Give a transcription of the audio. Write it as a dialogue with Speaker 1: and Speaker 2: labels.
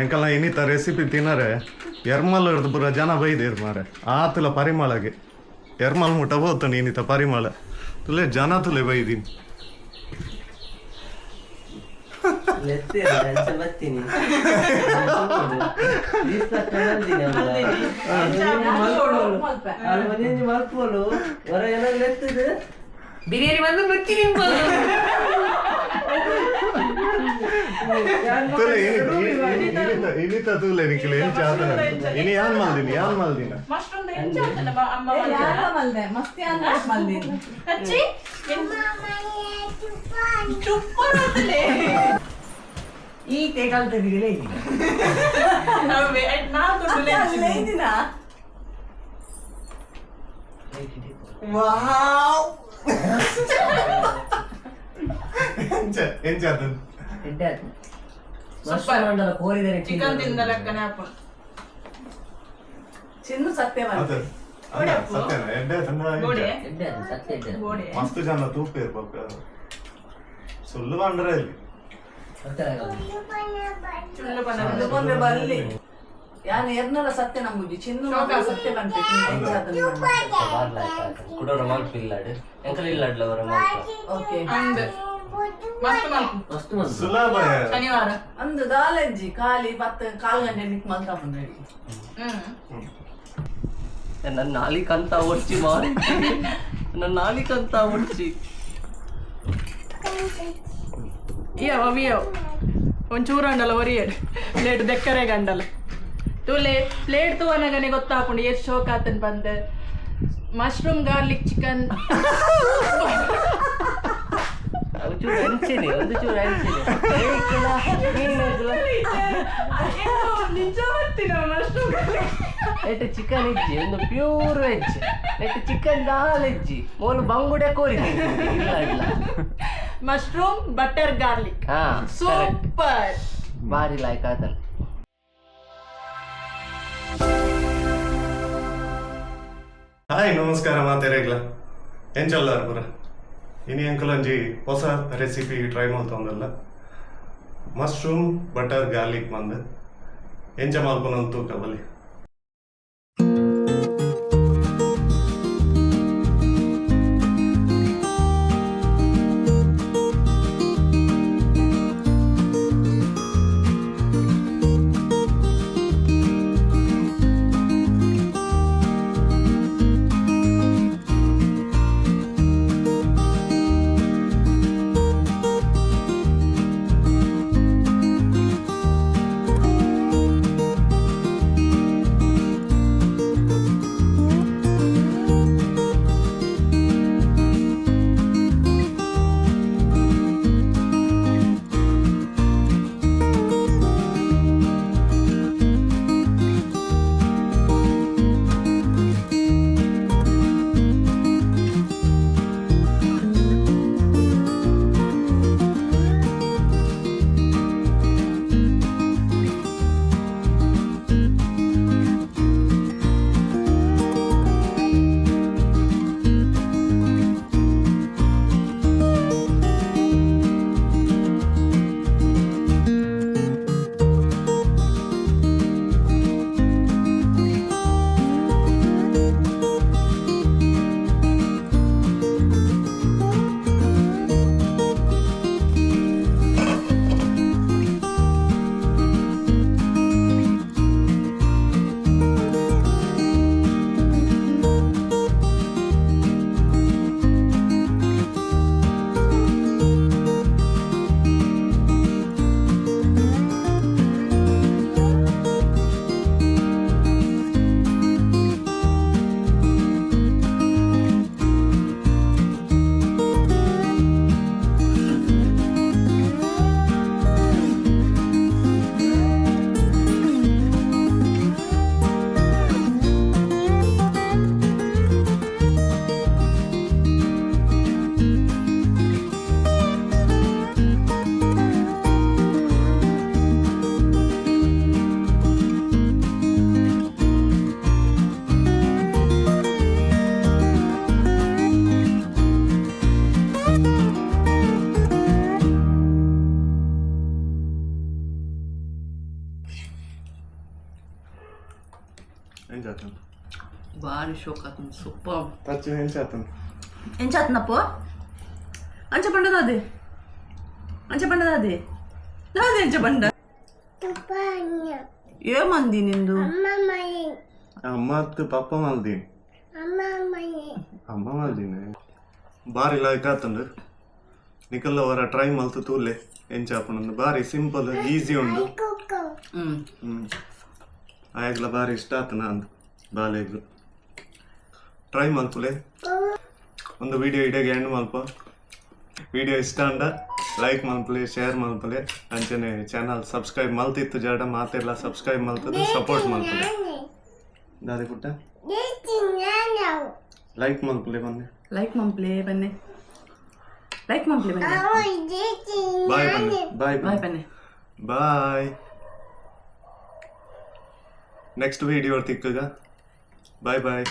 Speaker 1: ಎಂಕಲ್ಲ ಇನ್ನಿತ recipe ತಿನ್ನರೆ ಎರ್ಮಲ್ ಹಿಡ್ದು ಬರೋ ಜನ ಬೈದೇರು ಮಾರೆ ಆತಲ ಪರಿಮಳಗೆ ಎರ್ಮಲ್ ಮುಟ್ಟ ಹೋಗ್ತಾನೆ ಇನ್ನಿತ ಪರಿಮಳ ತುಲೆ ಜನ ತುಲೆ ಬೈದೀನಿ
Speaker 2: ಬಿರಿಯಾನಿ ಬಂದು ರುಚಿ
Speaker 1: ಇನ್ನಿತ ತುಲೆ ನಿಖಿಲ್ ಏನ್ ಚಾತನ ಇನಿ ಯಾನ್ ಮಲ್ದಿನ
Speaker 2: ಈ ತೇಗಾಲ ತೆಗಿದಿಲ್ಲ
Speaker 3: ಚಿಕನ್ ತಿಂದ ಲೆಕ್ಕನೆ ಹಾಕೊಂಡು ಚಿನ್ನು ಸತ್ಯ
Speaker 1: ಮಸ್ತ್ ಜನ ತೂಕ ಇರ್ಬೇಕು ಸುಳ್ಳು ಬಂದ್ರೆ ಇಲ್ಲಿ
Speaker 3: ಬರ್ಲಿ ಯಾನು ಎರ್ನಲ್ಲ ಸತ್ಯ ನಮ್ಮುಜಿ ಚಿನ್ನು ಸತ್ಯ ಬಂತೆ
Speaker 4: ಕುಡೋರ ಮಾಲ್ಪು ಇಲ್ಲಾಡು ಎಂಕಲ್ ಇಲ್ಲಾಡ್ಲ ಅವರ ಮಾಲ್ಪು
Speaker 3: ಓಕೆ
Speaker 4: ಮಸ್ತ್ ಮಸ್ತ್
Speaker 1: ಸುಲಭ
Speaker 3: ಶನಿವಾರ ಅಂದು ದಾಲಜ್ಜಿ ಖಾಲಿ 4 ಗಂಟೆ ನಿಕ್ ಮಲ್ತ ಬಂದಡಿ
Speaker 4: ನನ್ನ ನಾಲಿಕಂತ ಒಡ್ಚಿ ಮಾರಿ ನನ್ನ ನಾಲಿಕಂತ ಒಡ್ಚಿ
Speaker 3: ಅವಿಯೋ ಒಂಚೂರು ಅಂಡಲ್ಲ ಒರಿಯಡ್ ಪ್ಲೇಟ್ ದೆಕ್ಕರೆ ಗಂಡಲ್ಲ ತೂಲೆ ಪ್ಲೇಟ್ ತೂವನಗನೆ ಗೊತ್ತಾಪುಂಡು ಎಷ್ಟು ಶೋಕ್ ಆತನ್ ಬಂದ ಮಶ್ರೂಮ್ ಗಾರ್ಲಿಕ್ ಚಿಕನ್
Speaker 4: ಚೂರು ಅನ್ಸೇನೆ ಒಂದು ಚೂರು ಅನ್ಸೇನೆ ಎಟ್ಟು ಚಿಕನ್ ಇಜ್ಜಿ ಒಂದು ಪ್ಯೂರ್ ವೆಜ್ ಎಟ್ಟು ಚಿಕನ್ ದಾಲ್ ಇಜ್ಜಿ ಮೂಲು ಬಂಗುಡೆ ಕೋರಿದ್ದೀನಿ ಇಲ್ಲ ಇಲ್ಲ
Speaker 3: ಮಶ್ರೂಮ್ ಬಟರ್ ಗಾರ್ಲಿಕ್
Speaker 4: ಹಾ
Speaker 3: ಸೂಪರ್
Speaker 4: ಭಾರಿ ಲೈಕ್ ಆತನ್
Speaker 1: ಹಾಯ್ ನಮಸ್ಕಾರ ಮಾತೇರೇಗ್ಲ ಎಂಚಲ್ಲಾರ ಪುರ ಇನಿ ಅಂಕಲಂಜಿ ಹೊಸ ರೆಸಿಪಿ ಟ್ರೈ ಮಾಡ್ತಂದಲ್ಲ ಮಶ್ರೂಮ್ ಬಟರ್ ಗಾರ್ಲಿಕ್ ಮಂದು ಎಂಚ ಮಾಡ್ಕೊಂಡು ತೂಕ ಬಲಿ ఏం చేస్తాను
Speaker 3: ಭಾರಿ ಶೋಕ್ ಆತನ ಸೂಪರ್
Speaker 1: టచ్ ఏం చేస్తాను
Speaker 3: ఏం చేస్తున్నప్పు అంచె పండుగ అది అంచె పండుగ అది నాది అంచె పండుగ ఏమంది నిందు
Speaker 1: అమ్మ పప్ప మళ్ళీ ಅಮ್ಮ ಮಲ್ದಿನಿ ಬಾರಿ ಲೈಕ್ ಆತಂದು ನಿಕಲ್ಲ ಅವರ ಟ್ರೈ ಮಲ್ತು ತೂಲೆ ಎಂಚಾಪನಂದು ಬಾರಿ ಸಿಂಪಲ್ ಈಸಿ ಉಂಡು ಆಯ್ಗ್ಲ ಬಾರಿ ಇಷ್ಟ ಆತನ ಅಂದು ಬಾಲೆಗ್ಲು ಟ್ರೈ ಮಲ್ಪುಲೆ ಒಂದು ವಿಡಿಯೋ ಇಡೆಗೆ ಎಂಡ್ ಮಲ್ಪ ವಿಡಿಯೋ ಇಷ್ಟ ಅಂಡ ಲೈಕ್ ಮಲ್ಪಲೆ ಶೇರ್ ಮಲ್ಪಲೆ ಅಂಚನೆ ಚಾನಲ್ ಸಬ್ಸ್ಕ್ರೈಬ್ ಮಲ್ತಿತ್ತು ಜಾಡ ಮಾತೆಲ್ಲ ಸಬ್ಸ್ಕ್ರೈಬ್ ಮಲ್ತದೆ ಸಪೋರ್ಟ್ ಮಲ್ಪಲೆ ದಾರಿ ಪುಟ್ಟ ಲೈಕ್ ಮಲ್ಪಲೆ ಬನ್ನಿ
Speaker 3: ಲೈಕ್ ಮಂಪ್ಲೆ ಬನ್ನೆ ಲೈಕ್ ಮಂಪ್ಲೆ ಬನ್ನೆ
Speaker 1: ಬಾಯ್ ಬನ್ನಿ ಬಾಯ್
Speaker 3: ಬಾಯ್ ಬನ್ನೆ
Speaker 1: ಬಾಯ್ ನೆಕ್ಸ್ಟ್ ವಿಡಿಯೋ ತಿಕ್ಕಗ ಬಾಯ್ ಬಾಯ್